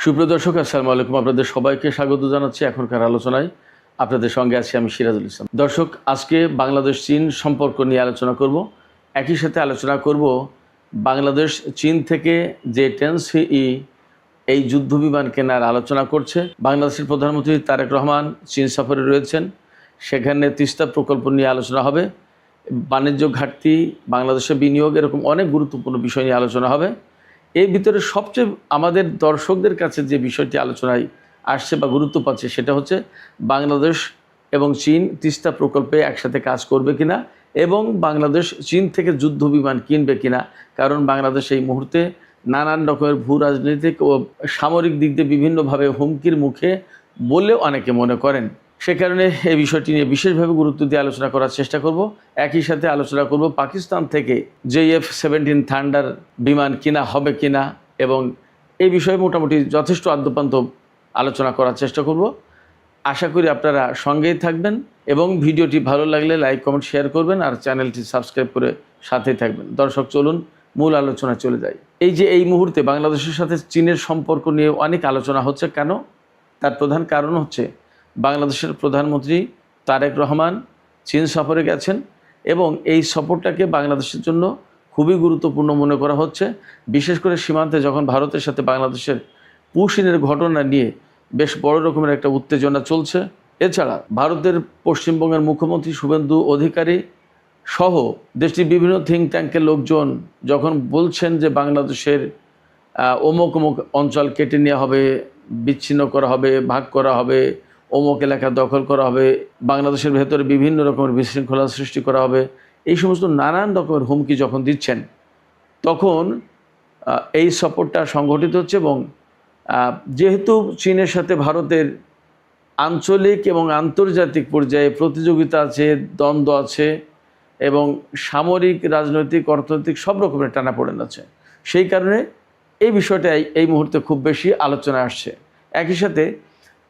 সুপ্রিয় দর্শক, আসসালামু আলাইকুম। আপনাদের সবাইকে স্বাগত জানাচ্ছি এখনকার আলোচনায়। আপনাদের সঙ্গে আছি আমি সিরাজুল ইসলাম। দর্শক, আজকে বাংলাদেশ চীন সম্পর্ক নিয়ে আলোচনা করব। একই সাথে আলোচনা করব বাংলাদেশ চীন থেকে যে 10C এই যুদ্ধ বিমান কেনার আলোচনা করছে। বাংলাদেশের প্রধানমন্ত্রী তারেক রহমান চীন সফরে রয়েছেন, সেখানে তিস্তা প্রকল্প নিয়ে আলোচনা হবে। বাণিজ্য ঘাটতি, বাংলাদেশে বিনিয়োগ, এরকম অনেক গুরুত্বপূর্ণ বিষয় নিয়ে আলোচনা হবে। এর ভিতরে সবচেয়ে আমাদের দর্শকদের কাছে যে বিষয়টি আলোচনায় আসছে বা গুরুত্ব পাচ্ছে সেটা হচ্ছে বাংলাদেশ এবং চীন তিস্তা প্রকল্পে একসাথে কাজ করবে কিনা এবং বাংলাদেশ চীন থেকে যুদ্ধ বিমান কিনবে কিনা। কারণ বাংলাদেশ এই মুহূর্তে নানান রকমের ভূ রাজনৈতিক ও সামরিক দিক দিয়ে বিভিন্নভাবে হুমকির মুখে বলেও অনেকে মনে করেন। সে কারণে এই বিষয়টি নিয়ে বিশেষভাবে গুরুত্ব দিয়ে আলোচনা করার চেষ্টা করব। একই সাথে আলোচনা করব পাকিস্তান থেকে JF-17 থান্ডার বিমান কিনা হবে কিনা এবং এই বিষয়ে মোটামুটি যথেষ্ট আদ্যপান্ত আলোচনা করার চেষ্টা করব। আশা করি আপনারা সঙ্গেই থাকবেন এবং ভিডিওটি ভালো লাগলে লাইক, কমেন্ট, শেয়ার করবেন আর চ্যানেলটি সাবস্ক্রাইব করে সাথেই থাকবেন। দর্শক, চলুন মূল আলোচনা চলে যাই। এই মুহূর্তে বাংলাদেশের সাথে চীনের সম্পর্ক নিয়ে অনেক আলোচনা হচ্ছে। কেন? তার প্রধান কারণ হচ্ছে বাংলাদেশের প্রধানমন্ত্রী তারেক রহমান চীন সফরে গেছেন এবং এই সফরটাকে বাংলাদেশের জন্য খুবই গুরুত্বপূর্ণ মনে করা হচ্ছে। বিশেষ করে সীমান্তে যখন ভারতের সাথে বাংলাদেশের পুশিনের ঘটনা নিয়ে বেশ বড় রকমের একটা উত্তেজনা চলছে। এছাড়া ভারতের পশ্চিমবঙ্গের মুখ্যমন্ত্রী শুভেন্দু অধিকারী সহ দেশটির বিভিন্ন থিঙ্ক ট্যাঙ্কের লোকজন যখন বলছেন যে বাংলাদেশের অমুক অমুক অঞ্চল কেটে নেওয়া হবে, বিচ্ছিন্ন করা হবে, ভাগ করা হবে, অমুক এলাকা দখল করা হবে, বাংলাদেশের ভেতরে বিভিন্ন রকমের বিশৃঙ্খলা সৃষ্টি করা হবে, এই সমস্ত নানান রকমের হুমকি যখন দিচ্ছেন, তখন এই সফরটা সংগঠিত হচ্ছে। এবং যেহেতু চীনের সাথে ভারতের আঞ্চলিক এবং আন্তর্জাতিক পর্যায়ে প্রতিযোগিতা আছে, দ্বন্দ্ব আছে এবং সামরিক, রাজনৈতিক, অর্থনৈতিক সব রকমের টানাপোড়েন আছে, সেই কারণে এই বিষয়টা এই মুহূর্তে খুব বেশি আলোচনায় আসছে। একই সাথে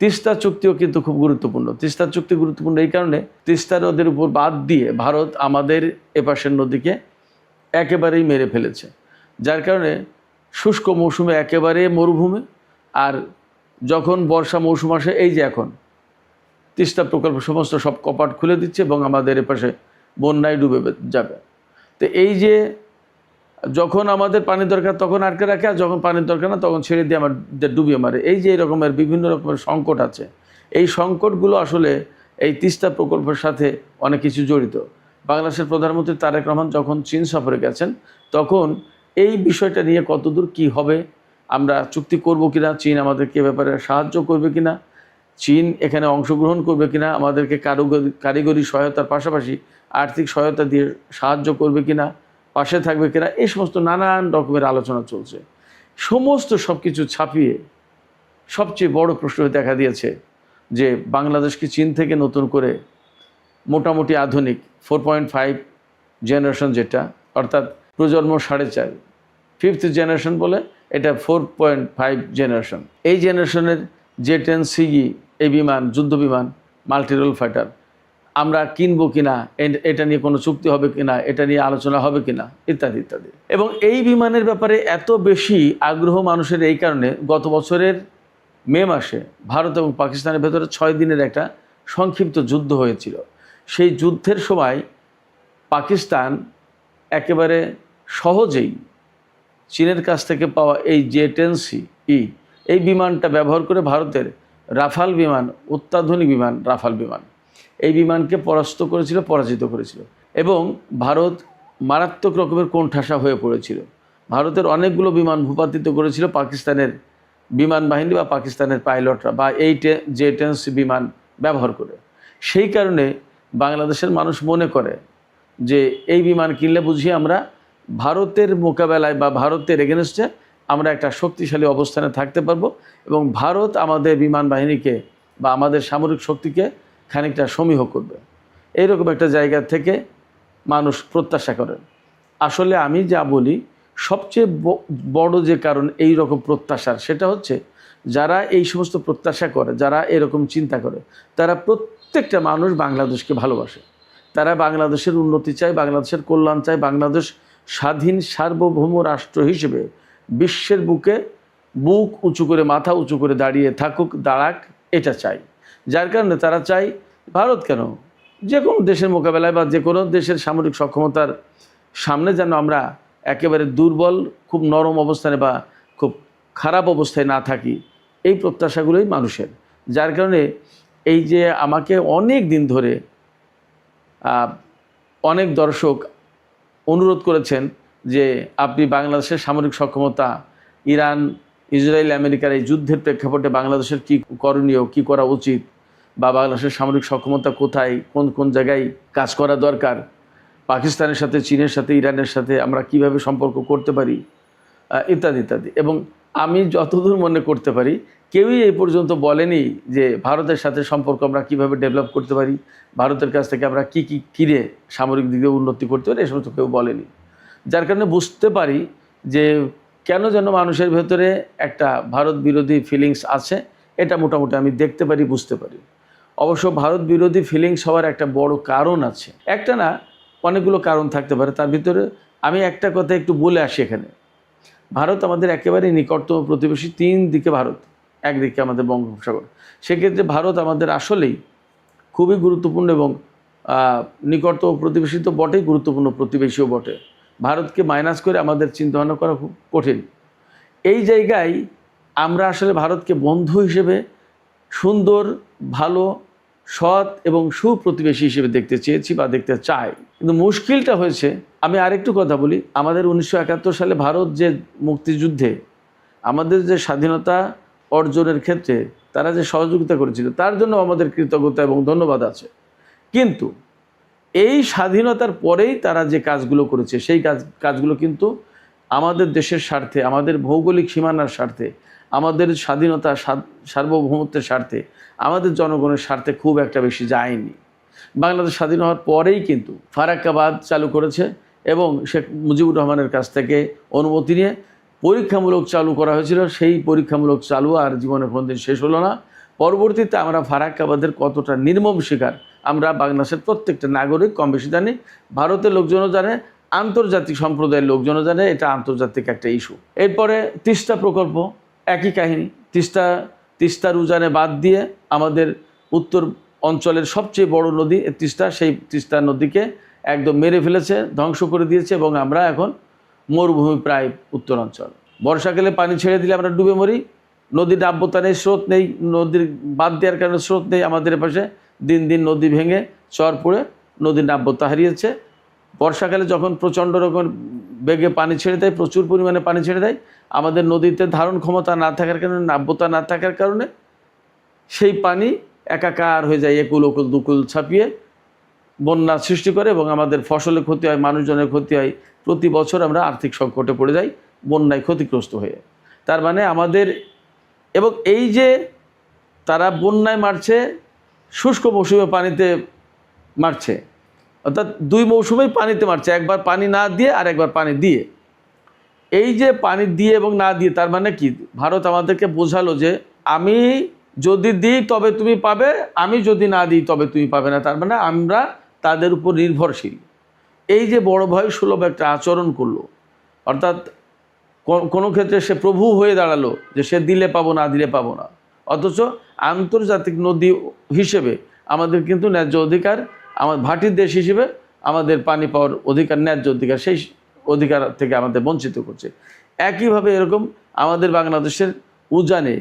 তিস্তা চুক্তিও কিন্তু খুব গুরুত্বপূর্ণ। তিস্তা চুক্তি গুরুত্বপূর্ণ এই কারণে, তিস্তা নদীর উপর বাদ দিয়ে ভারত আমাদের এপাশের নদীকে একেবারেই মেরে ফেলেছে, যার কারণে শুষ্ক মৌসুমে একেবারে মরুভূমি, আর যখন বর্ষা মৌসুম আসে, এই যে এখন তিস্তা প্রকল্প সমস্ত সব কপাট খুলে দিচ্ছে এবং আমাদের এপাশে বন্যায় ডুবে যাবে। তো এই যে যখন আমাদের পানি দরকার তখন আটকে রাখে, আর যখন পানির দরকার না তখন ছেড়ে দিয়ে আমাদের ডুবিয়ে মারে। এই যে এরকমের বিভিন্ন রকমের সংকট আছে, এই সংকটগুলো আসলে এই তিস্তা প্রকল্পের সাথে অনেক কিছু জড়িত। বাংলাদেশের প্রধানমন্ত্রী তারেক রহমান যখন চীন সফরে গেছেন, তখন এই বিষয়টা নিয়ে কতদূর কি হবে, আমরা চুক্তি করব কিনা, চীন আমাদেরকে ব্যাপারে সাহায্য করবে কিনা, চীন এখানে অংশগ্রহণ করবে কিনা, আমাদেরকে কারিগরি সহায়তার পাশাপাশি আর্থিক সহায়তা দিয়ে সাহায্য করবে কিনা, পাশে থাকবে কিনা, এই সমস্ত নানান রকমের আলোচনা চলছে। সমস্ত সব কিছু ছাপিয়ে সবচেয়ে বড় প্রশ্ন দেখা দিয়েছে যে বাংলাদেশ কি চীন থেকে নতুন করে মোটামুটি আধুনিক 4.5 জেনারেশন, যেটা অর্থাৎ প্রজন্ম 4.5, 5th জেনারেশন বলে, এটা 4.5 জেনারেশন, এই জেনারেশনের J-10C এই বিমান, যুদ্ধ বিমান, মাল্টিরোল ফাইটার আমরা কিনবো কিনা, এটা নিয়ে কোনো চুক্তি হবে কিনা, এটা নিয়ে আলোচনা হবে কিনা, ইত্যাদি ইত্যাদি। এবং এই বিমানের ব্যাপারে এত বেশি আগ্রহ মানুষের এই কারণে, গত বছরের মে মাসে ভারত এবং পাকিস্তানের ভেতরে 6 দিনের একটা সংক্ষিপ্ত যুদ্ধ হয়েছিল। সেই যুদ্ধের সময় পাকিস্তান একেবারে সহজেই চীনের কাছ থেকে পাওয়া এই J-10C এই বিমানটা ব্যবহার করে ভারতের রাফাল বিমান, অত্যাধুনিক বিমান রাফাল বিমান, এই বিমানকে পরাজিত করেছিল এবং ভারত মারাত্মক রকমের কোণঠাসা হয়ে পড়েছিল। ভারতের অনেকগুলো বিমান ভূপাতিত করেছিল পাকিস্তানের বিমান বাহিনী বা পাকিস্তানের পাইলটরা, বা এই J-10C বিমান ব্যবহার করে। সেই কারণে বাংলাদেশের মানুষ মনে করে যে এই বিমান কিনলে বুঝি আমরা ভারতের মোকাবেলায় বা ভারতের এগেনস্টে আমরা একটা শক্তিশালী অবস্থানে থাকতে পারবো এবং ভারত আমাদের বিমান বাহিনীকে বা আমাদের সামরিক শক্তিকে খানিকটা সমীহ করবে, এইরকম একটা জায়গা থেকে মানুষ প্রত্যাশা করেন। আসলে আমি যা বলি, সবচেয়ে বড় যে কারণ এই রকম প্রত্যাশার, সেটা হচ্ছে যারা এই সমস্ত প্রত্যাশা করে, যারা এরকম চিন্তা করে, তারা প্রত্যেকটা মানুষ বাংলাদেশকে ভালোবাসে। তারা বাংলাদেশের উন্নতি চায়, বাংলাদেশের কল্যাণ চায়, বাংলাদেশ স্বাধীন সার্বভৌম রাষ্ট্র হিসেবে বিশ্বের বুকে বুক উঁচু করে, মাথা উঁচু করে দাঁড়িয়ে থাকুক, দাঁড়াক, এটা চাই। যার কারণে তারা চাই ভারত কেন, যে কোনো দেশের মোকাবেলায় বা যে কোনো দেশের সামরিক সক্ষমতার সামনে যেন আমরা একেবারে দুর্বল, খুব নরম অবস্থানে বা খুব খারাপ অবস্থায় না থাকি, এই প্রত্যাশাগুলোই মানুষের। যার কারণে এই যে আমাকে অনেক দিন ধরে অনেক দর্শক অনুরোধ করেছেন যে আপনি বাংলাদেশের সামরিক সক্ষমতা, ইরান, ইসরায়েল, আমেরিকার এই যুদ্ধের প্রেক্ষাপটে বাংলাদেশের কী করণীয়, কী করা উচিত, বা বাংলাদেশের সামরিক সক্ষমতা কোথায়, কোন কোন জায়গায় কাজ করা দরকার, পাকিস্তানের সাথে, চীনের সাথে, ইরানের সাথে আমরা কিভাবে সম্পর্ক করতে পারি, ইত্যাদি ইত্যাদি। এবং আমি যতদূর মনে করতে পারি কেউই এই পর্যন্ত বলেনি যে ভারতের সাথে সম্পর্ক আমরা কিভাবে ডেভেলপ করতে পারি, ভারতের কাছ থেকে আমরা কী কী কিনে সামরিক দিকে উন্নতি করতে পারি, এই সমস্ত কেউ বলেনি। যার কারণে বুঝতে পারি যে কেন যেন মানুষের ভেতরে একটা ভারত বিরোধী ফিলিংস আছে। এটা মোটামুটি আমি দেখতে পারি, বুঝতে পারি। অবশ্য ভারত বিরোধী ফিলিংস হওয়ার একটা বড় কারণ আছে, একটা না অনেকগুলো কারণ থাকতে পারে। তার ভিতরে আমি একটা কথা একটু বলে আসি এখানে। ভারত আমাদের একেবারে নিকটতম প্রতিবেশী, 3 দিকে ভারত, একদিকে আমাদের বঙ্গোপসাগর। সেক্ষেত্রে ভারত আমাদের আসলেই খুবই গুরুত্বপূর্ণ এবং নিকটতম প্রতিবেশী তো বটেই, গুরুত্বপূর্ণ প্রতিবেশীও বটে। ভারতকে মাইনাস করে আমাদের চিন্তাভাবনা করা খুব কঠিন। এই জায়গায় আমরা আসলে ভারতকে বন্ধু হিসেবে, সুন্দর, ভালো, সৎ এবং সুপ্রতিবেশী হিসেবে দেখতে চেয়েছি বা দেখতে চাই। কিন্তু মুশকিলটা হয়েছে, আমি আরেকটু কথা বলি, আমাদের 1971 সালে ভারত যে মুক্তিযুদ্ধে আমাদের যে স্বাধীনতা অর্জনের ক্ষেত্রে তারা যে সহযোগিতা করেছিল, তার জন্য আমাদের কৃতজ্ঞতা এবং ধন্যবাদ আছে। কিন্তু এই স্বাধীনতার পরেই তারা যে কাজগুলো করেছে, সেই কাজগুলো কিন্তু আমাদের দেশের স্বার্থে, আমাদের ভৌগোলিক সীমানার স্বার্থে, আমাদের স্বাধীনতা, সার্বভৌমত্বের স্বার্থে, আমাদের জনগণের স্বার্থে খুব একটা বেশি যায়নি। বাংলাদেশ স্বাধীন হওয়ার পরেই কিন্তু ফারাক্কাবাদ চালু করেছে এবং শেখ মুজিবুর রহমানের কাছ থেকে অনুমতি নিয়ে পরীক্ষামূলক চালু করা হয়েছিল। সেই পরীক্ষামূলক চালু আর জীবনে কোনোদিন শেষ হলো না। পরবর্তীতে আমরা ফারাক্কাবাদের কতটা নির্মম শিকার আমরা বাংলাদেশের প্রত্যেকটা নাগরিক কম বেশি জানি, ভারতের লোকজনও জানে, আন্তর্জাতিক সম্প্রদায়ের লোকজনও জানে। এটা আন্তর্জাতিক একটা ইস্যু। এরপরে তিস্তা প্রকল্প, একই কাহিনী। তিস্তার উজানে বাদ দিয়ে আমাদের উত্তর অঞ্চলের সবচেয়ে বড় নদী তিস্তা, সেই তিস্তা নদীকে একদম মেরে ফেলেছে, ধ্বংস করে দিয়েছে এবং আমরা এখন মরুভূমি প্রায় উত্তরাঞ্চল। বর্ষাকালে পানি ছেড়ে দিলে আমরা ডুবে মরি, নদীর নাব্যতা নেই, স্রোত নেই, নদীর বাদ দেওয়ার কারণে স্রোত নেই আমাদের পাশে। দিন দিন নদী ভেঙে চর পড়ে নদীর নাব্যতা হারিয়েছে। বর্ষাকালে যখন প্রচণ্ড রকম বেগে পানি ছেড়ে দেয়, প্রচুর পরিমাণে পানি ছেড়ে দেয়, আমাদের নদীতে ধারণ ক্ষমতা না থাকার কারণে, নাব্যতা না থাকার কারণে সেই পানি একাকার হয়ে যায়, একুল ওকুল দুকুল ছাপিয়ে বন্যা সৃষ্টি করে এবং আমাদের ফসলের ক্ষতি হয়, মানুষজনের ক্ষতি হয়। প্রতি বছর আমরা আর্থিক সংকটে পড়ে যাই, বন্যায় ক্ষতিগ্রস্ত হয়ে। তার মানে আমাদের, এবং এই যে তারা বন্যায় মারছে, শুষ্ক মৌসুমে পানিতে মারছে, অর্থাৎ 2 মৌসুমেই পানিতে মারছে, একবার পানি না দিয়ে আর একবার পানি দিয়ে। এই যে পানি দিয়ে এবং না দিয়ে, তার মানে কি, ভারত আমাদেরকে বোঝালো যে আমি যদি দিই তবে তুমি পাবে, আমি যদি না দিই তবে তুমি পাবে না। তার মানে আমরা তাদের উপর নির্ভরশীল। এই যে বড় ভয় সুলভ একটা আচরণ করলো, অর্থাৎ কোনো ক্ষেত্রে সে প্রভু হয়ে দাঁড়ালো যে সে দিলে পাবো, না দিলে পাবো না। অথচ আন্তর্জাতিক নদী হিসেবে আমাদের কিন্তু ন্যায্য অধিকার, আমার ভাটির দেশ হিসেবে আমাদের পানি পাওয়ার অধিকার, ন্যায্য অধিকার, সেই অধিকার থেকে আমাদের বঞ্চিত করছে। একইভাবে এরকম আমাদের বাংলাদেশের উজানে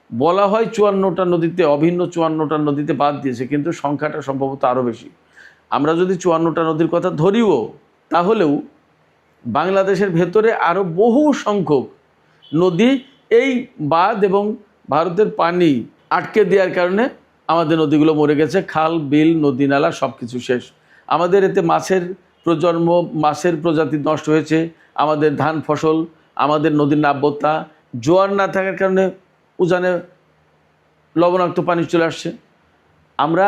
বলা হয় 54টা নদীতে, অভিন্ন 54টা নদীতে বাদ দিয়েছে, কিন্তু সংখ্যাটা সম্ভবত আরও বেশি। আমরা যদি 54টা নদীর কথা ধরিও, তাহলেও বাংলাদেশের ভেতরে আরও বহু সংখ্যক নদী এই বাঁধ এবং ভারতের পানি আটকে দেওয়ার কারণে আমাদের নদীগুলো মরে গেছে। খাল, বিল, নদী, নালা সব কিছু শেষ। আমাদের এতে মাছের প্রজন্ম, মাছের প্রজাতি নষ্ট হয়েছে, আমাদের ধান ফসল, আমাদের নদীর নাব্যতা, জোয়ার না থাকার কারণে উজানে লবণাক্ত পানি চলে আসছে। আমরা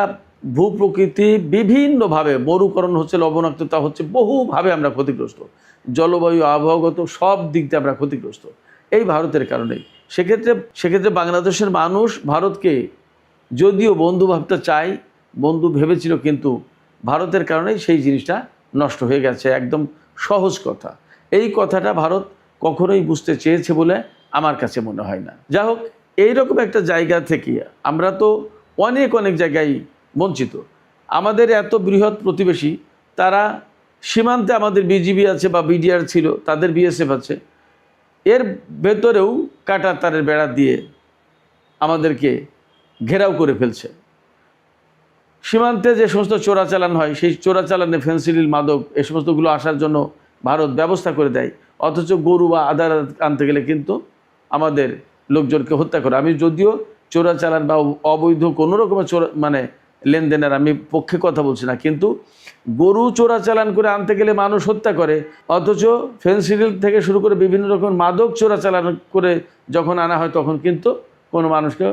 ভূপ্রকৃতি বিভিন্নভাবে, মরুকরণ হচ্ছে, লবণাক্ততা হচ্ছে, বহুভাবে আমরা ক্ষতিগ্রস্ত। জলবায়ু, আবহাওয়াগত সব দিক দিয়ে আমরা ক্ষতিগ্রস্ত এই ভারতের কারণেই। সেক্ষেত্রে বাংলাদেশের মানুষ ভারতকে যদিও বন্ধু ভাবতে চায়, বন্ধু ভেবেছিল, কিন্তু ভারতের কারণেই সেই জিনিসটা নষ্ট হয়ে গেছে। একদম সহজ কথা। এই কথাটা ভারত কখনোই বুঝতে চেয়েছে বলে আমার কাছে মনে হয় না। যাই হোক, এইরকম একটা জায়গা থেকে আমরা তো অনেক অনেক জায়গায় বঞ্চিত। আমাদের এত বৃহৎ প্রতিবেশী, তারা সীমান্তে আমাদের বিজিবি আছে বা বিডিআর ছিল, তাদের বিএসএফ আছে, এর ভেতরেও কাঁটা তারের বেড়া দিয়ে আমাদেরকে ঘেরাও করে ফেলছে। সীমান্তে যে সমস্ত চোরাচালান হয়, সেই চোরাচালানে ফেন্সিডিল, মাদক এ সমস্তগুলো আসার জন্য ভারত ব্যবস্থা করে দেয়, অথচ গরু বা আদার আনতে গেলে কিন্তু আমাদের লোকজনকে হত্যা করে। আমি যদিও চোরাচালান বা অবৈধ কোনো রকমের মানে লেনদেনের আমি পক্ষে কথা বলছি না, কিন্তু গরু চোরাচালান করে আনতে গেলে মানুষ হত্যা করে, অথচ ফেন্সিডিল থেকে শুরু করে বিভিন্ন রকমের মাদক চোরাচালান করে যখন আনা হয় তখন কিন্তু কোনো মানুষকে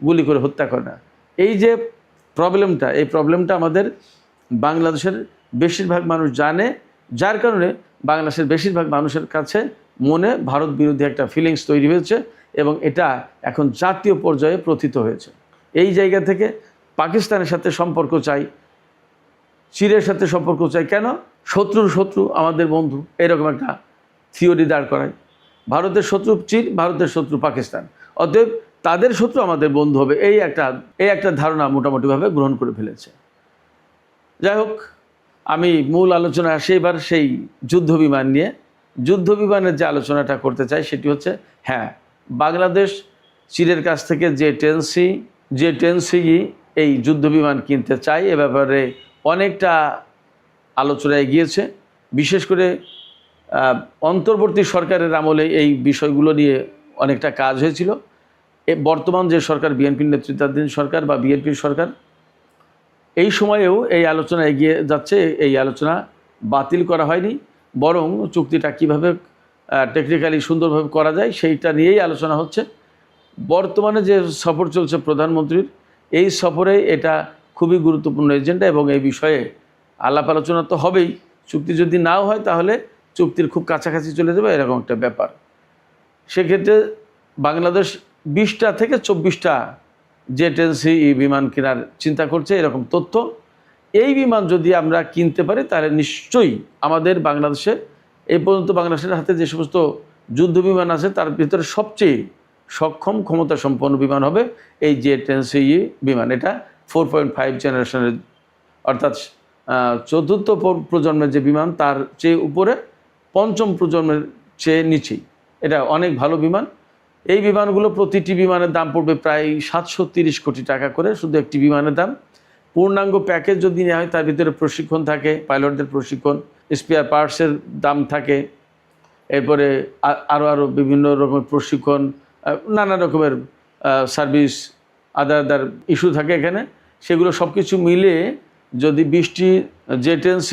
গুলি করে হত্যা করে না। এই যে প্রবলেমটা, এই প্রবলেমটা আমাদের বাংলাদেশের বেশিরভাগ মানুষ জানে, যার কারণে বাংলাদেশের বেশিরভাগ মানুষের কাছে মনে ভারত বিরোধী একটা ফিলিংস তৈরি হয়েছে এবং এটা এখন জাতীয় পর্যায়ে প্রথিত হয়েছে। এই জায়গা থেকে পাকিস্তানের সাথে সম্পর্ক চাই, চীনের সাথে সম্পর্ক চাই। কেন? শত্রুর শত্রু আমাদের বন্ধু, এরকম একটা থিওরি দাঁড় করায়। ভারতের শত্রু চীন, ভারতের শত্রু পাকিস্তান, অতএব তাদের শত্রু আমাদের বন্ধু হবে, এই একটা ধারণা মোটামুটিভাবে গ্রহণ করে ফেলেছে। যাই হোক, আমি মূল আলোচনা আসি এবার সেই যুদ্ধ বিমান নিয়ে। যুদ্ধ বিমানের যে আলোচনাটা করতে চাই সেটি হচ্ছে, হ্যাঁ, বাংলাদেশ চীনের কাছ থেকে যে 10C এই যুদ্ধ বিমান কিনতে চায়, এ ব্যাপারে অনেকটা আলোচনা এগিয়েছে। বিশেষ করে অন্তর্বর্তী সরকারের আমলে এই বিষয়গুলো নিয়ে অনেকটা কাজ হয়েছিল। বর্তমান যে সরকার, বিএনপির নেতৃত্বাধীন সরকার বা বিএনপির সরকার, এই সময়েও এই আলোচনা এগিয়ে যাচ্ছে। এই আলোচনা বাতিল করা হয়নি, বরং চুক্তিটা কীভাবে টেকনিক্যালি সুন্দরভাবে করা যায় সেইটা নিয়েই আলোচনা হচ্ছে। বর্তমানে যে সফর চলছে প্রধানমন্ত্রীর, এই সফরে এটা খুবই গুরুত্বপূর্ণ এজেন্ডা এবং এই বিষয়ে আলাপ আলোচনা তো হবেই। চুক্তি যদি নাও হয় তাহলে চুক্তির খুব কাছাকাছি চলে যাবে, এরকম একটা ব্যাপার। সেক্ষেত্রে বাংলাদেশ 20টা থেকে 24টা যে 10C বিমান কেনার চিন্তা করছে, এরকম তথ্য। এই বিমান যদি আমরা কিনতে পারি তাহলে নিশ্চয়ই আমাদের বাংলাদেশে এই পর্যন্ত বাংলাদেশের হাতে যে সমস্ত যুদ্ধ বিমান আছে তার ভিতরে সবচেয়ে সক্ষম, ক্ষমতা সম্পন্ন বিমান হবে এই যে 10C বিমান। এটা 4.5 জেনারেশনের, অর্থাৎ চতুর্থ প্রজন্মের যে বিমান তার চেয়ে উপরে, পঞ্চম প্রজন্মের চেয়ে নিচেই। এটা অনেক ভালো বিমান। এই বিমানগুলো প্রতিটি বিমানের দাম পড়বে প্রায় 730 কোটি টাকা করে, শুধু একটি বিমানের দাম। পূর্ণাঙ্গ প্যাকেজ যদি নেওয়া হয় তার ভিতরে প্রশিক্ষণ থাকে, পাইলটদের প্রশিক্ষণ, স্পেয়ার পার্টসের দাম থাকে, এরপরে আরও বিভিন্ন রকমের প্রশিক্ষণ, নানা রকমের সার্ভিস, আদার ইস্যু থাকে এখানে। সেগুলো সব কিছু মিলে যদি 20টি যে 10C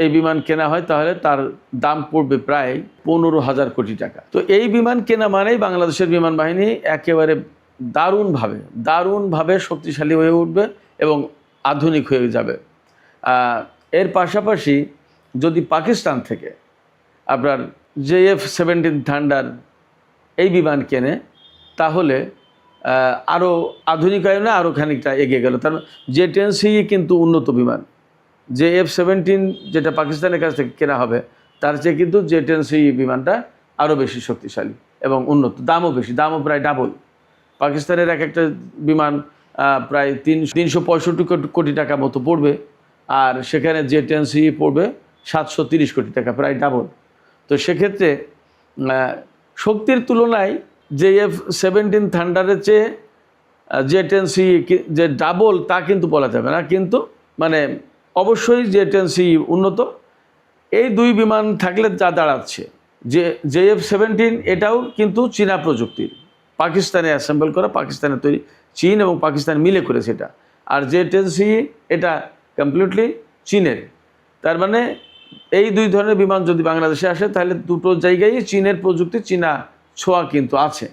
এই বিমান কেনা হয় তাহলে তার দাম পড়বে প্রায় 15,000 কোটি টাকা। তো এই বিমান কেনা মানেই বাংলাদেশের বিমান বাহিনী একেবারে দারুণভাবে শক্তিশালী হয়ে উঠবে এবং আধুনিক হয়ে যাবে। এর পাশাপাশি যদি পাকিস্তান থেকে আপনার JF-17 থান্ডার এই বিমান কেনে তাহলে আরও আধুনিকায়নে আরও খানিকটা এগিয়ে গেল। তার যে 10C কিন্তু উন্নত বিমান, JF-17 যেটা পাকিস্তানের কাছ থেকে কেনা হবে তার চেয়ে কিন্তু যে 10C বিমানটা আরও বেশি শক্তিশালী এবং উন্নত, দামও বেশি, দামও প্রায় ডাবল। পাকিস্তানের একটা বিমান প্রায় 365 কোটি টাকা মতো পড়বে, আর সেখানে যে 10C পড়বে 730 কোটি টাকা, প্রায় ডাবল। তো সেক্ষেত্রে শক্তির তুলনায় JF-17 থান্ডারের চেয়ে যে 10C যে ডাবল তা কিন্তু বলা যাবে না, কিন্তু মানে অবশ্যই যে 10C উন্নত। এই দুই বিমান থাকলে যা দাঁড়াচ্ছে, যে JF-17 এটাও কিন্তু চীনা প্রযুক্তির, পাকিস্তানে অ্যাসেম্বল করা, পাকিস্তানে তৈরি, চীন এবং পাকিস্তান মিলে করেছে এটা। আর যে 10C এটা কমপ্লিটলি চীনের। তার মানে এই দুই ধরনের বিমান যদি বাংলাদেশে আসে তাহলে দুটো জায়গায় চীনের প্রযুক্তি, চীনা ছোঁয়া কিন্তু আছে।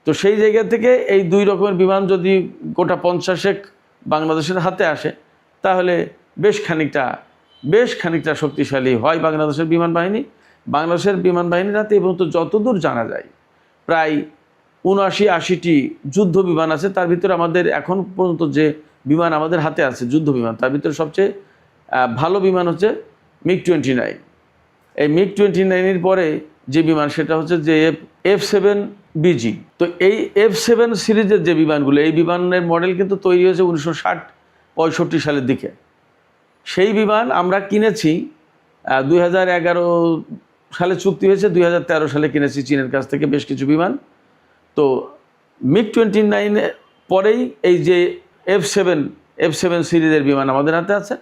তো সেই জায়গা থেকে এই দুই রকমের বিমান যদি গোটা 50 বাংলাদেশের হাতে আসে তাহলে বেশ খানিকটা শক্তিশালী হয় বাংলাদেশের বিমান বাহিনী। বাংলাদেশের বিমান বাহিনীর হাতে এবং তো যতদূর জানা যায় প্রায় 79-80টি যুদ্ধ বিমান আছে। তার ভিতরে আমাদের এখন পর্যন্ত যে বিমান আমাদের হাতে আছে যুদ্ধ বিমান, তার ভিতরে সবচেয়ে ভালো বিমান হচ্ছে MiG-29। এই MiG-29-এর পরে যে বিমান সেটা হচ্ছে যে F-7BG। তো এই F-7 সিরিজের যে বিমানগুলো, এই বিমানের মডেল কিন্তু তৈরি হয়েছে 1960-65 সালের দিকে। সেই বিমান আমরা কিনেছি 2011 সালে চুক্তি হয়েছে, 2013 সালে কিনেছি চীনের কাছ থেকে বেশ কিছু বিমান। তো MiG-29 পরেই এই যে F-7 সিরিজের বিমান আমাদের হাতে আছে।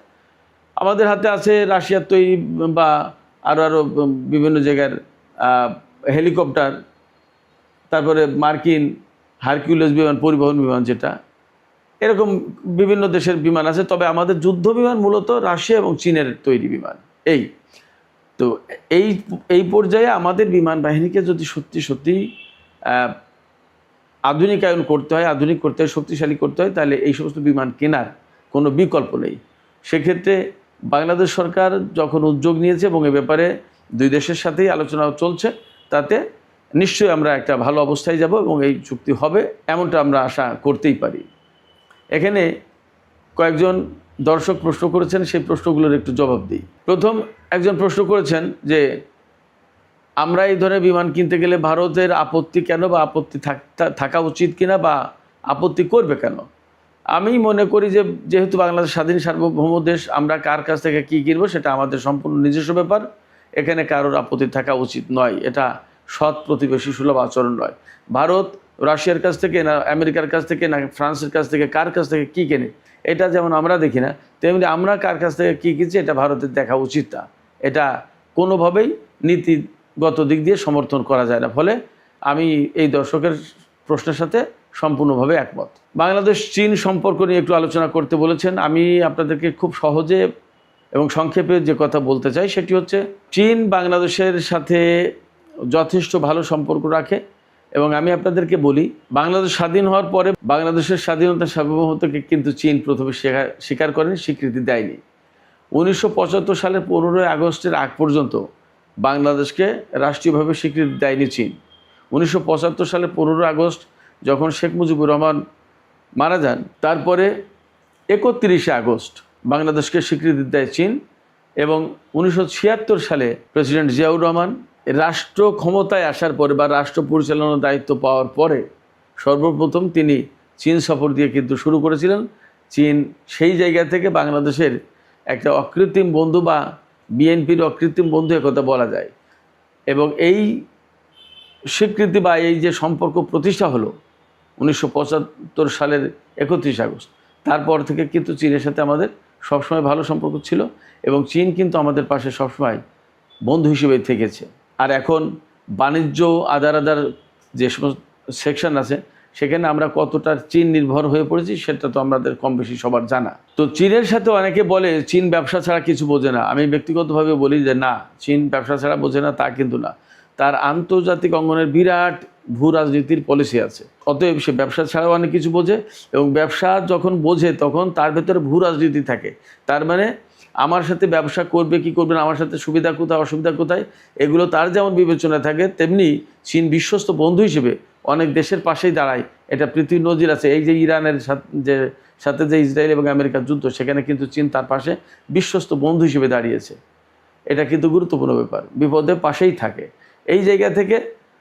আমাদের হাতে আছে রাশিয়ার তৈরি বা আরও বিভিন্ন জায়গার হেলিকপ্টার, তারপরে মার্কিন হারকিউলিস বিমান, পরিবহন বিমান যেটা, এরকম বিভিন্ন দেশের বিমান আছে। তবে আমাদের যুদ্ধ বিমান মূলত রাশিয়া এবং চীনের তৈরি বিমান। তো এই পর্যায়ে আমাদের বিমান বাহিনীকে যদি সত্যি আধুনিকায়ন করতে হয়, আধুনিক করতে হয়, শক্তিশালী করতে হয়, তাহলে এই সমস্ত বিমান কেনার কোনো বিকল্প নেই। সেক্ষেত্রে বাংলাদেশ সরকার যখন উদ্যোগ নিয়েছে এবং এ ব্যাপারে দুই দেশের সাথেই আলোচনা চলছে, তাতে নিশ্চয়ই আমরা একটা ভালো অবস্থায় যাব এবং এই চুক্তি হবে, এমনটা আমরা আশা করতেই পারি। এখানে কয়েকজন দর্শক প্রশ্ন করেছেন, সেই প্রশ্নগুলোর একটু জবাব দিই। প্রথম একজন প্রশ্ন করেছেন যে আমরা এই ধরনের বিমান কিনতে গেলে ভারতের আপত্তি কেন, বা আপত্তি থাকা উচিত কিনা, বা আপত্তি করবে কেন। আমি মনে করি যে যেহেতু বাংলাদেশ স্বাধীন সার্বভৌম দেশ, আমরা কার কাছ থেকে কী কিনবো সেটা আমাদের সম্পূর্ণ নিজস্ব ব্যাপার। এখানে কারোর আপত্তি থাকা উচিত নয়, এটা সৎ প্রতিবেশী সুলভ আচরণ নয়। ভারত রাশিয়ার কাছ থেকে না আমেরিকার কাছ থেকে না ফ্রান্সের কাছ থেকে কার কাছ থেকে কী কেনে, এটা যেমন আমরা দেখি না, তেমনি আমরা কার কাছ থেকে কী কিনছি এটা ভারতের দেখা উচিত না। এটা কোনোভাবেই নীতিগত দিক দিয়ে সমর্থন করা যায় না। ফলে আমি এই দর্শকের প্রশ্নের সাথে সম্পূর্ণভাবে একমত। বাংলাদেশ চীন সম্পর্ক নিয়ে একটু আলোচনা করতে বলেছেন। আমি আপনাদেরকে খুব সহজে এবং সংক্ষেপে যে কথা বলতে চাই সেটি হচ্ছে, চীন বাংলাদেশের সাথে যথেষ্ট ভালো সম্পর্ক রাখে। এবং আমি আপনাদেরকে বলি, বাংলাদেশ স্বাধীন হওয়ার পরে বাংলাদেশের স্বাধীনতার সার্বভৌমত্বকে কিন্তু চীন প্রথমে স্বীকার করেনি, স্বীকৃতি দেয়নি। 1975 সালের 15ই আগস্টের আগ পর্যন্ত বাংলাদেশকে রাষ্ট্রীয়ভাবে স্বীকৃতি দেয়নি চীন। 1975 সালের 15 আগস্ট যখন শেখ মুজিবুর রহমান মারা যান, তারপরে 31শে আগস্ট বাংলাদেশকে স্বীকৃতি দেয় চীন। এবং 1976 সালে প্রেসিডেন্ট জিয়াউর রহমান রাষ্ট্র ক্ষমতায় আসার পরে বা রাষ্ট্র পরিচালনার দায়িত্ব পাওয়ার পরে সর্বপ্রথম তিনি চীন সফর দিয়ে কিন্তু শুরু করেছিলেন। চীন সেই জায়গা থেকে বাংলাদেশের একটা অকৃত্রিম বন্ধু বা বিএনপির অকৃত্রিম বন্ধু একথা বলা যায়। এবং এই স্বীকৃতি বা এই যে সম্পর্ক প্রতিষ্ঠা হলো 1975 সালের 31 আগস্ট, তারপর থেকে কিন্তু চীনের সাথে আমাদের সবসময় ভালো সম্পর্ক ছিল এবং চীন কিন্তু আমাদের পাশে সবসময় বন্ধু হিসেবেই থেকেছে। আর এখন বাণিজ্য আদার যে সমস্ত সেকশন আছে সেখানে আমরা কতটা চীন নির্ভর হয়ে পড়েছি সেটা তো আমাদের কম বেশি সবার জানা। তো চীনের সাথে অনেকে বলে চীন ব্যবসা ছাড়া কিছু বোঝে না। আমি ব্যক্তিগতভাবে বলি যে না, চীন ব্যবসা ছাড়া বোঝে না তা কিন্তু না, তার আন্তর্জাতিক অঙ্গনের বিরাট ভূ রাজনীতির পলিসি আছে। অতএব সে ব্যবসা ছাড়াও অনেক কিছু বোঝে এবং ব্যবসা যখন বোঝে তখন তার ভেতরে ভূ রাজনীতি থাকে। তার মানে আমার সাথে ব্যবসা করবে কি করবে না, আমার সাথে সুবিধা কোথায় অসুবিধা কোথায়, এগুলো তার যেমন বিবেচনা থাকে, তেমনি চীন বিশ্বস্ত বন্ধু হিসেবে অনেক দেশের পাশেই দাঁড়ায়। এটা পৃথিবীর নজির আছে। এই যে ইরানের সাথে যে ইসরায়েল এবং আমেরিকার যুদ্ধ, সেখানে কিন্তু চীন তার পাশে বিশ্বস্ত বন্ধু হিসেবে দাঁড়িয়েছে। এটা কিন্তু গুরুত্বপূর্ণ ব্যাপার, বিপদে পাশেই থাকে। এই জায়গা থেকে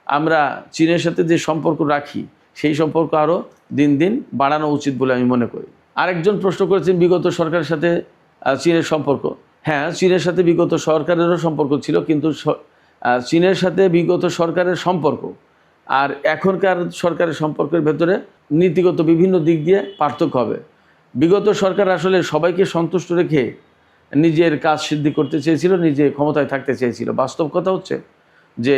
আমরা চীনের সাথে যে সম্পর্ক রাখি সেই সম্পর্ক আরও দিন দিন বাড়ানো উচিত বলে আমি মনে করি। আরেকজন প্রশ্ন করেছেন বিগত সরকারের সাথে চীনের সম্পর্ক। হ্যাঁ, চীনের সাথে বিগত সরকারেরও সম্পর্ক ছিল, কিন্তু চীনের সাথে বিগত সরকারের সম্পর্ক আর এখনকার সরকারের সম্পর্কের ভেতরে নীতিগত বিভিন্ন দিক দিয়ে পার্থক্য হবে। বিগত সরকার আসলে সবাইকে সন্তুষ্ট রেখে নিজের কাজ সিদ্ধি করতে চেয়েছিল, নিজে ক্ষমতায় থাকতে চেয়েছিল। বাস্তব কথা হচ্ছে যে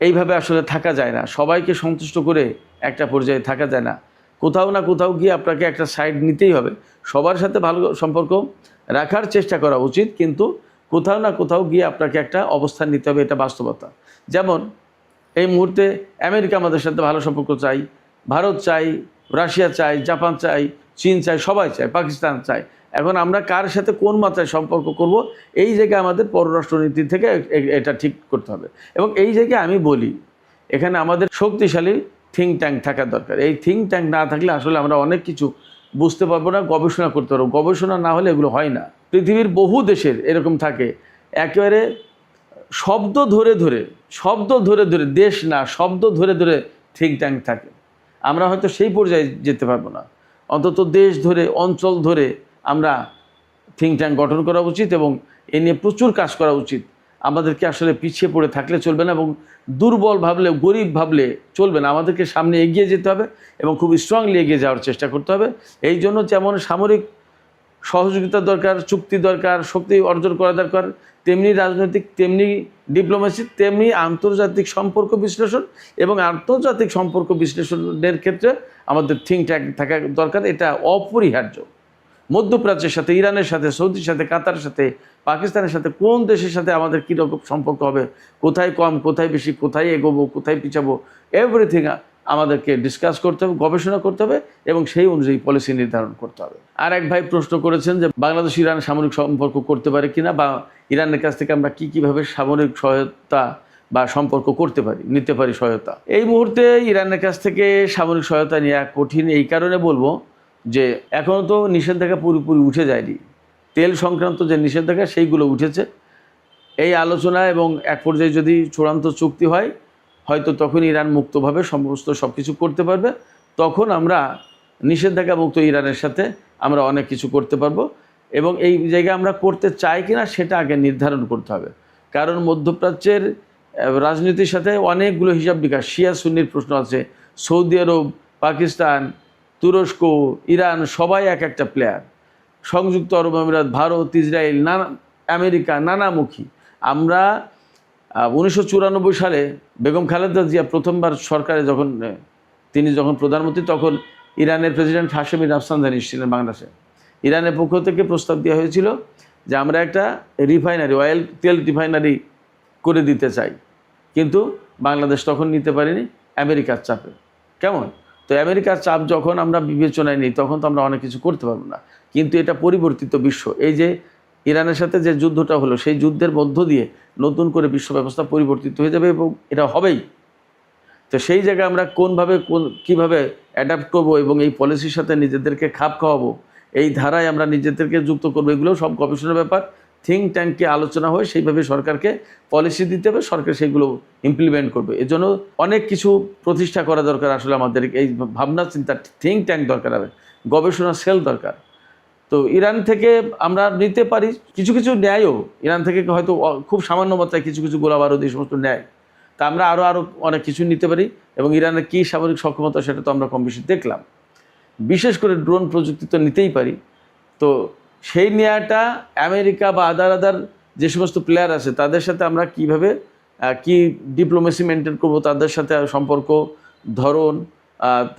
এইভাবে আসলে থাকা যায় না, সবাইকে সন্তুষ্ট করে একটা পর্যায়ে থাকা যায় না। কোথাও না কোথাও গিয়ে আপনাকে একটা সাইড নিতেই হবে। সবার সাথে ভালো সম্পর্ক রাখার চেষ্টা করা উচিত, কিন্তু কোথাও না কোথাও গিয়ে আপনাকে একটা অবস্থান নিতে হবে, এটা বাস্তবতা। যেমন এই মুহূর্তে আমেরিকা আমাদের সাথে ভালো সম্পর্ক চাই, ভারত চাই, রাশিয়া চাই, জাপান চাই, চীন চাই, সবাই চায়, পাকিস্তান চায়। এখন আমরা কার সাথে কোন মাত্রায় সম্পর্ক করব, এই জায়গায় আমাদের পররাষ্ট্রনীতি থেকে এটা ঠিক করতে হবে। এবং এই জায়গায় আমি বলি, এখানে আমাদের শক্তিশালী থিঙ্ক ট্যাঙ্ক থাকা দরকার। এই থিঙ্ক ট্যাঙ্ক না থাকলে আসলে আমরা অনেক কিছু বুঝতে পারবো না, গবেষণা করতে পারবো। গবেষণা না হলে এগুলো হয় না। পৃথিবীর বহু দেশের এরকম থাকে, একেবারে শব্দ ধরে ধরে দেশ না, শব্দ ধরে ধরে থিঙ্ক ট্যাঙ্ক থাকে। আমরা হয়তো সেই পর্যায়ে যেতে পারবো না, অন্তত দেশ ধরে, অঞ্চল ধরে আমরা থিঙ্ক ট্যাঙ্ক গঠন করা উচিত এবং এ নিয়ে প্রচুর কাজ করা উচিত। আমাদেরকে আসলে পিছিয়ে পড়ে থাকলে চলবে না এবং দুর্বল ভাবলে, গরিব ভাবলে চলবে না। আমাদেরকে সামনে এগিয়ে যেতে হবে এবং খুব স্ট্রংলি এগিয়ে যাওয়ার চেষ্টা করতে হবে। এই জন্য যেমন সামরিক সহযোগিতা দরকার, চুক্তি দরকার, শক্তি অর্জন করা দরকার, তেমনি রাজনৈতিক, তেমনি ডিপ্লোমেসি, তেমনি আন্তর্জাতিক সম্পর্ক বিশ্লেষণ এবং আন্তর্জাতিক সম্পর্ক বিশ্লেষণের ক্ষেত্রে আমাদের থিঙ্ক ট্যাঙ্ক থাকা দরকার। এটা অপরিহার্য। মধ্যপ্রাচ্যের সাথে, ইরানের সাথে, সৌদির সাথে, কাতারের সাথে, পাকিস্তানের সাথে, কোন দেশের সাথে আমাদের কীরকম সম্পর্ক হবে, কোথায় কম, কোথায় বেশি, কোথায় এগোবো, কোথায় পিছাবো, এভরিথিং আমাদেরকে ডিসকাস করতে হবে, গবেষণা করতে হবে এবং সেই অনুযায়ী পলিসি নির্ধারণ করতে হবে। আর এক ভাই প্রশ্ন করেছেন যে বাংলাদেশ ইরান সামরিক সম্পর্ক করতে পারে কিনা, বা ইরানের কাছ থেকে আমরা কীভাবে সামরিক সহায়তা বা সম্পর্ক করতে পারি, নিতে পারি সহায়তা। এই মুহূর্তে ইরানের কাছ থেকে সামরিক সহায়তা নেওয়া কঠিন। এই কারণে বলবো যে এখনও তো নিষেধাজ্ঞা পুরোপুরি উঠে যায়নি। তেল সংক্রান্ত যে নিষেধাজ্ঞা সেইগুলো উঠেছে। এই আলোচনা এবং এক পর্যায়ে যদি চূড়ান্ত চুক্তি হয়, হয়তো তখন ইরান মুক্তভাবে সমস্ত সব কিছু করতে পারবে। তখন আমরা নিষেধাজ্ঞা মুক্ত ইরানের সাথে আমরা অনেক কিছু করতে পারবো এবং এই জায়গায় আমরা করতে চাই কিনা সেটা আগে নির্ধারণ করতে হবে। কারণ মধ্যপ্রাচ্যের রাজনীতির সাথে অনেকগুলো হিসাব বিকাশ, শিয়া সুন্নির প্রশ্ন আছে। সৌদি আরব, পাকিস্তান, তুরস্ক, ইরান সবাই এক একটা প্লেয়ার। সংযুক্ত আরব আমিরাত, ভারত, ইসরায়েল, আমেরিকা, নানামুখী। আমরা 1994 সালে বেগম খালেদা জিয়া প্রথমবার সরকারে তিনি যখন প্রধানমন্ত্রী, তখন ইরানের প্রেসিডেন্ট হাশেমি রাফসানজানি ছিলেন বাংলাদেশে। ইরানের পক্ষ থেকে প্রস্তাব দেওয়া হয়েছিল যে আমরা একটা রিফাইনারি, তেল রিফাইনারি করে দিতে চাই, কিন্তু বাংলাদেশ তখন নিতে পারিনি আমেরিকার চাপে। কেমন? তো আমেরিকার চাপ যখন আমরা বিবেচনায় নিই, তখন তো আমরা অনেক কিছু করতে পারবো না। কিন্তু এটা পরিবর্তিত বিশ্ব। এই যে ইরানের সাথে যে যুদ্ধটা হলো, সেই যুদ্ধের মধ্য দিয়ে নতুন করে বিশ্ব ব্যবস্থা পরিবর্তিত হয়ে যাবে এবং এটা হবেই। তো সেই জায়গায় আমরা কীভাবে অ্যাডাপ্ট করবো এবং এই পলিসির সাথে নিজেদেরকে খাপ খাওয়াবো, এই ধারায় আমরা নিজেদেরকে যুক্ত করবো, এগুলো সব গবেষণার ব্যাপার। থিঙ্ক ট্যাঙ্কে আলোচনা হয়, সেইভাবে সরকারকে পলিসি দিতে হবে, সরকার সেইগুলো ইমপ্লিমেন্ট করবে। এজন্য অনেক কিছু প্রতিষ্ঠা করা দরকার। আসলে আমাদের এই ভাবনা চিন্তা থিঙ্ক ট্যাঙ্ক দরকার হবে, গবেষণা সেল দরকার। তো ইরান থেকে আমরা নিতে পারি কিছু কিছু ন্যায়ও, ইরান থেকে হয়তো খুব সামান্য মাত্রায় কিছু কিছু গোলা বারুদ এই সমস্ত ন্যায়। তা আমরা আরও অনেক কিছু নিতে পারি এবং ইরানের কী সামরিক সক্ষমতা সেটা তো আমরা কম বেশি দেখলাম। বিশেষ করে ড্রোন প্রযুক্তি তো নিতেই পারি। তো সেই নেয়াটা আমেরিকা বা আদার যে সমস্ত প্লেয়ার আছে তাদের সাথে আমরা কীভাবে কি ডিপ্লোমেসি মেনটেন করবো, তাদের সাথে সম্পর্ক ধরন,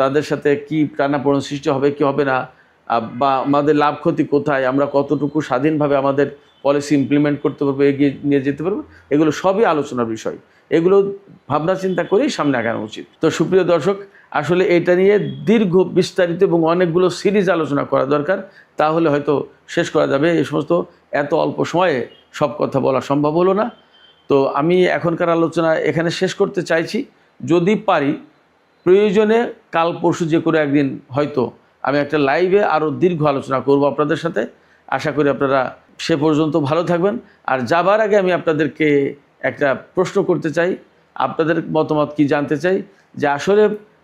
তাদের সাথে কি টানাপোড়েন সৃষ্টি হবে কি হবে না, বা আমাদের লাভ ক্ষতি কোথায়, আমরা কতটুকু স্বাধীনভাবে আমাদের পলিসি ইমপ্লিমেন্ট করতে পারবো, এগিয়ে নিয়ে যেতে পারবো, এগুলো সবই আলোচনার বিষয়। এগুলো ভাবনা চিন্তা করেই সামনে আগানো উচিত। তো সুপ্রিয় দর্শক, আসলে এটা নিয়ে দীর্ঘ বিস্তারিত এবং অনেকগুলো সিরিজ আলোচনা করা দরকার, তাহলে হয়তো শেষ করা যাবে। এই সমস্ত এত অল্প সময়ে সব কথা বলা সম্ভব হলো না। তো আমি এখনকার আলোচনা এখানে শেষ করতে চাইছি। যদি পারি প্রয়োজনে কাল পরশু যে করে একদিন হয়তো আমি একটা লাইভে আরও দীর্ঘ আলোচনা করব আপনাদের সাথে। আশা করি আপনারা সে পর্যন্ত ভালো থাকবেন। আর যাবার আগে আমি আপনাদেরকে একটা প্রশ্ন করতে চাই, আপনাদের মতামত কি জানতে চাই, যে আসলে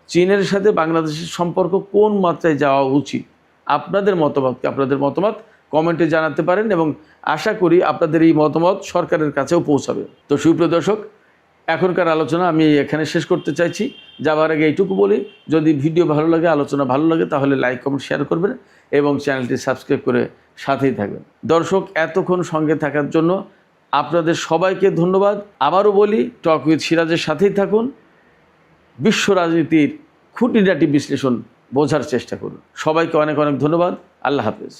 চীনের সাথে বাংলাদেশের সম্পর্ক কোন মাত্রায় যাওয়া উচিত। আপনাদের মতামত কমেন্টে জানাতে পারেন এবং আশা করি আপনাদের এই মতামত সরকারের কাছেও পৌঁছাবে। তো সুপ্রিয় দর্শক, এখনকার আলোচনা আমি এখানে শেষ করতে চাইছি। যাবার আগে এইটুকু বলি, যদি ভিডিও ভালো লাগে, আলোচনা ভালো লাগে, তাহলে লাইক কমেন্ট শেয়ার করবেন এবং চ্যানেলটি সাবস্ক্রাইব করে সাথেই থাকবেন। দর্শক, এতক্ষণ সঙ্গে থাকার জন্য আপনাদের সবাইকে ধন্যবাদ। আবারও বলি, টক উইথ সিরাজের সাথেই থাকুন। বিশ্ব রাজনীতির খুঁটিনাটি বিশ্লেষণ বোঝার চেষ্টা করুন। সবাইকে অনেক অনেক ধন্যবাদ। আল্লাহ হাফেজ।